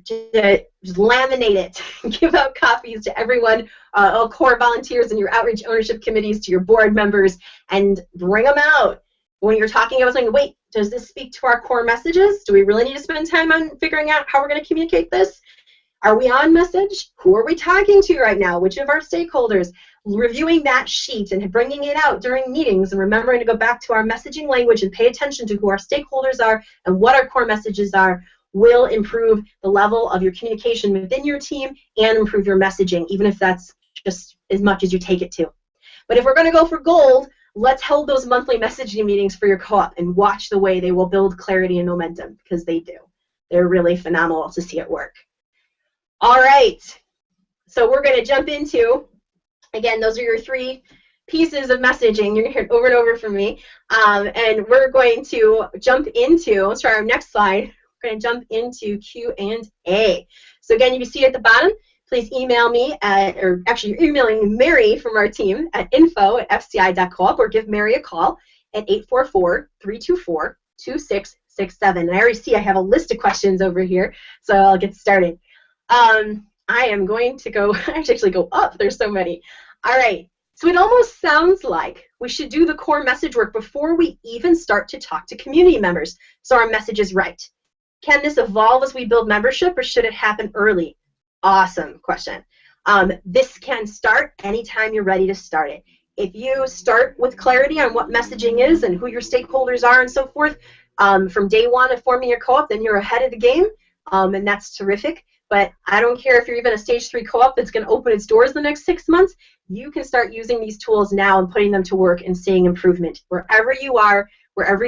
just laminate it. Give out copies to everyone, all core volunteers in your outreach ownership committees, to your board members, and bring them out. When you're talking about something, wait, does this speak to our core messages? Do we really need to spend time on figuring out how we're going to communicate this? Are we on message? Who are we talking to right now? Which of our stakeholders? Reviewing that sheet and bringing it out during meetings and remembering to go back to our messaging language and pay attention to who our stakeholders are and what our core messages are will improve the level of your communication within your team and improve your messaging, even if that's just as much as you take it to. But if we're going to go for gold, let's hold those monthly messaging meetings for your co-op and watch the way they will build clarity and momentum, because they do. They're really phenomenal to see it work. All right, so we're going to jump into, again, those are your 3 pieces of messaging. You're going to hear it over and over from me. And we're going to jump into, let's try our next slide. We're going to jump into Q&A. So again, you can see at the bottom, please email me at, or actually you're emailing Mary from our team at info@fci.coop, or give Mary a call at 844-324-2667. And I already see I have a list of questions over here, so I'll get started. I am going to go, actually go up, there's so many. All right, so it almost sounds like we should do the core message work before we even start to talk to community members, so our message is right. Can this evolve as we build membership, or should it happen early? Awesome question. This can start anytime you're ready to start it. If you start with clarity on what messaging is and who your stakeholders are and so forth, from day one of forming your co-op, then you're ahead of the game, and that's terrific. But I don't care if you're even a stage 3 co-op that's going to open its doors the next 6 months, you can start using these tools now and putting them to work and seeing improvement wherever you are,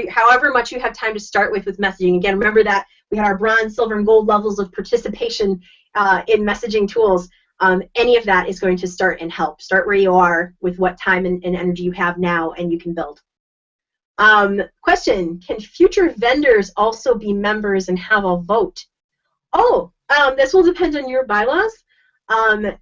however much you have time to start with messaging. Again, remember that we had our bronze, silver, and gold levels of participation in messaging tools. Any of that is going to start and help. Start where you are with what time and energy you have now, and you can build. Question, can future vendors also be members and have a vote? This will depend on your bylaws.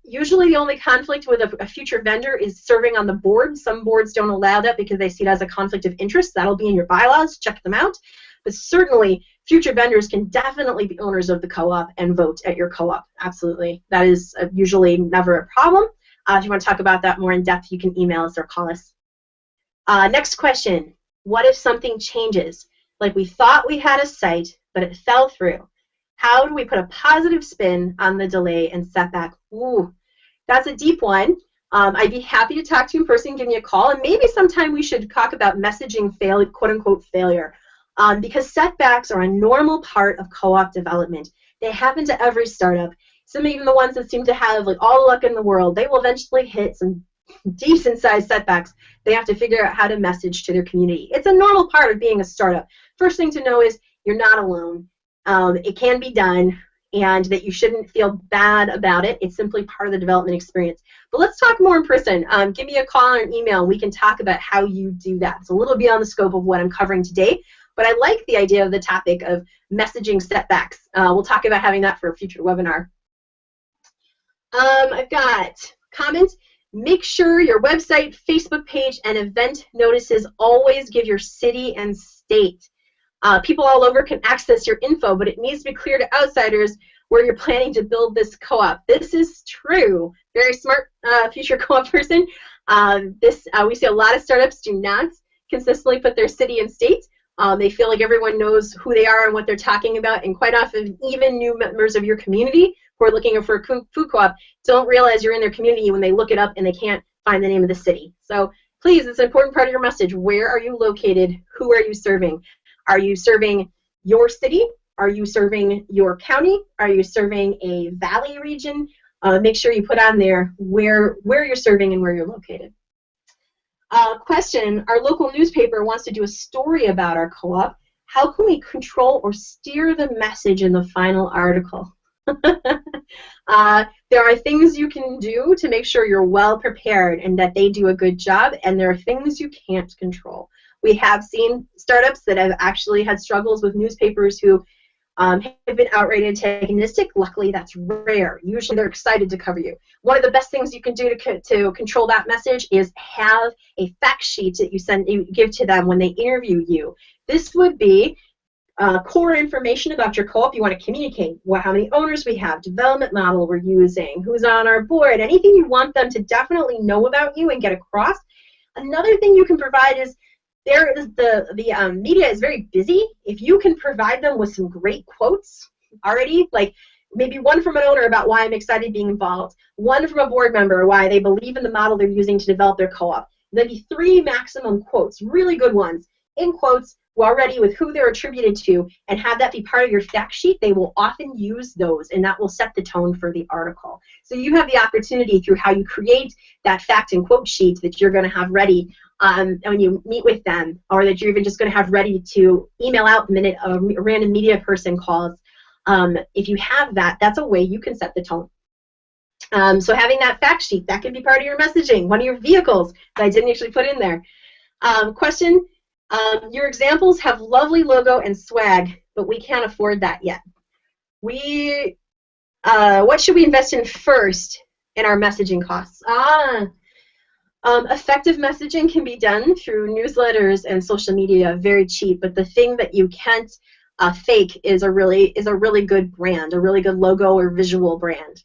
Usually the only conflict with a future vendor is serving on the board. Some boards don't allow that because they see it as a conflict of interest. That'll be in your bylaws. Check them out. But certainly, future vendors can definitely be owners of the co-op and vote at your co-op. Absolutely. That is usually never a problem. If you want to talk about that more in depth, you can email us or call us. Next question. What if something changes? Like we thought we had a site, but it fell through. How do we put a positive spin on the delay and setback? Ooh, that's a deep one. I'd be happy to talk to you in person, give me a call, and maybe sometime we should talk about messaging failure, quote-unquote failure, because setbacks are a normal part of co-op development. They happen to every startup. Some even the ones that seem to have like all the luck in the world, they will eventually hit some decent-sized setbacks. They have to figure out how to message to their community. It's a normal part of being a startup. First thing to know is you're not alone. It can be done, and that you shouldn't feel bad about it. It's simply part of the development experience. But let's talk more in person. Give me a call or an email, and we can talk about how you do that. It's a little beyond the scope of what I'm covering today, but I like the idea of the topic of messaging setbacks. We'll talk about having that for a future webinar. I've got comments. Make sure your website, Facebook page, and event notices always give your city and state. People all over can access your info, but it needs to be clear to outsiders where you're planning to build this co-op. This is true. Very smart future co-op person. We see a lot of startups do not consistently put their city and state. They feel like everyone knows who they are and what they're talking about, and quite often even new members of your community who are looking for a food co-op don't realize you're in their community when they look it up and they can't find the name of the city. So please, it's an important part of your message. Where are you located? Who are you serving? Are you serving your city? Are you serving your county? Are you serving a valley region? Make sure you put on there where you're serving and where you're located. Question, our local newspaper wants to do a story about our co-op. How can we control or steer the message in the final article? There are things you can do to make sure you're well prepared and that they do a good job, and there are things you can't control. We have seen startups that have actually had struggles with newspapers who have been outright antagonistic. Luckily, that's rare. Usually, they're excited to cover you. One of the best things you can do to control that message is have a fact sheet that you give to them when they interview you. This would be core information about your co-op you want to communicate. How many owners we have, development model we're using, who's on our board, anything you want them to definitely know about you and get across. Another thing you can provide is the media is very busy. If you can provide them with some great quotes already, like maybe one from an owner about why I'm excited being involved, one from a board member why they believe in the model they're using to develop their co-op, maybe 3 maximum quotes, really good ones, in quotes already with who they're attributed to, and have that be part of your fact sheet. They will often use those, and that will set the tone for the article. So you have the opportunity through how you create that fact and quote sheet that you're going to have ready when you meet with them, or that you're even just going to have ready to email out the minute a random media person calls. If you have that, that's a way you can set the tone. So having that fact sheet, that can be part of your messaging, one of your vehicles that I didn't actually put in there. Question, your examples have lovely logo and swag, but we can't afford that yet. What should we invest in first in our messaging costs? Effective messaging can be done through newsletters and social media, very cheap, but the thing that you can't fake is a really good brand, a really good logo or visual brand.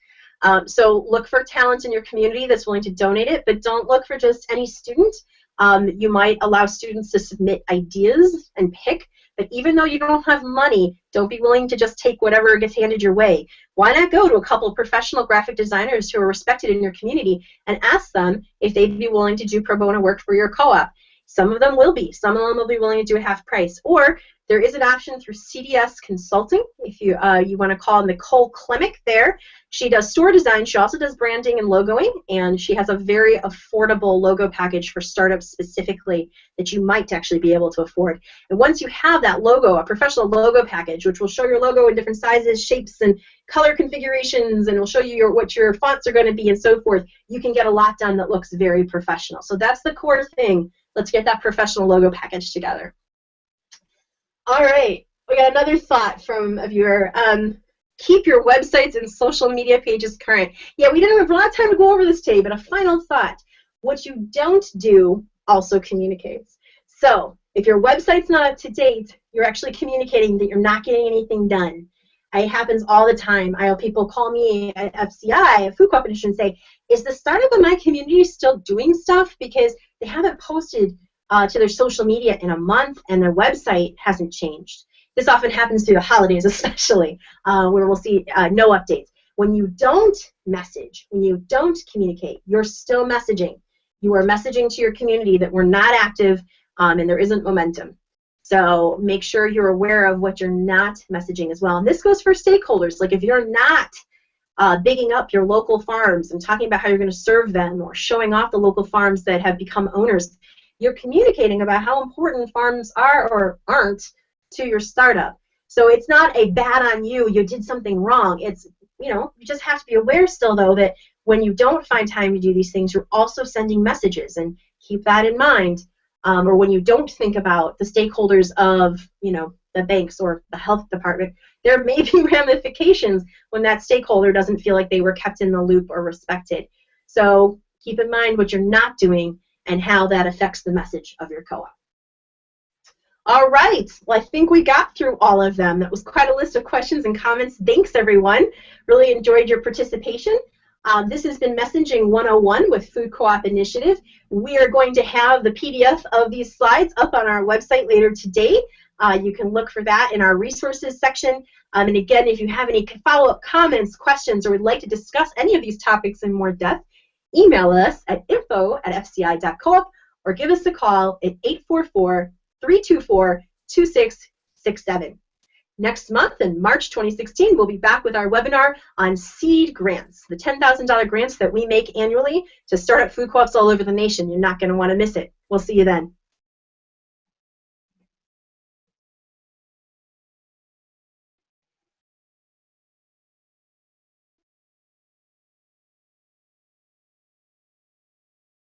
So look for talent in your community that's willing to donate it, but don't look for just any student. You might allow students to submit ideas and pick, but even though you don't have money, don't be willing to just take whatever gets handed your way. Why not go to a couple of professional graphic designers who are respected in your community and ask them if they'd be willing to do pro bono work for your co-op? Some of them will be. Some of them will be willing to do a half price. Or there is an option through CDS Consulting. If you want to call Nicole Klemick there. She does store design. She also does branding and logoing, and she has a very affordable logo package for startups specifically that you might actually be able to afford. And once you have that logo, a professional logo package, which will show your logo in different sizes, shapes, and color configurations, and will show you what your fonts are going to be and so forth, you can get a lot done that looks very professional. So that's the core thing. Let's get that professional logo package together. All right, we got another thought from a viewer. Keep your websites and social media pages current. Yeah, we didn't have a lot of time to go over this today, but a final thought. What you don't do also communicates. So if your website's not up to date, you're actually communicating that you're not getting anything done. It happens all the time. I have people call me at FCI, a food competition, and say, is the startup in my community still doing stuff? Because they haven't posted to their social media in a month, and their website hasn't changed. This often happens through the holidays, especially, where we'll see no updates. When you don't message, when you don't communicate, you're still messaging. You are messaging to your community that we're not active and there isn't momentum. So make sure you're aware of what you're not messaging as well. And this goes for stakeholders. Like if you're not bigging up your local farms and talking about how you're going to serve them or showing off the local farms that have become owners, you're communicating about how important farms are or aren't to your startup. So it's not a bad on you, you did something wrong. It's, you just have to be aware still, though, that when you don't find time to do these things, you're also sending messages, and keep that in mind. Or when you don't think about the stakeholders of, the banks or the health department, there may be ramifications when that stakeholder doesn't feel like they were kept in the loop or respected. So keep in mind what you're not doing and how that affects the message of your co-op. All right, well, I think we got through all of them. That was quite a list of questions and comments. Thanks, everyone. Really enjoyed your participation. This has been Messaging 101 with Food Co-op Initiative. We are going to have the PDF of these slides up on our website later today. You can look for that in our resources section. And again, if you have any follow-up comments, questions, or would like to discuss any of these topics in more depth, email us at info@fci.coop or give us a call at 844-324-2667. Next month, in March 2016, we'll be back with our webinar on seed grants, the $10,000 grants that we make annually to startup food co-ops all over the nation. You're not going to want to miss it. We'll see you then.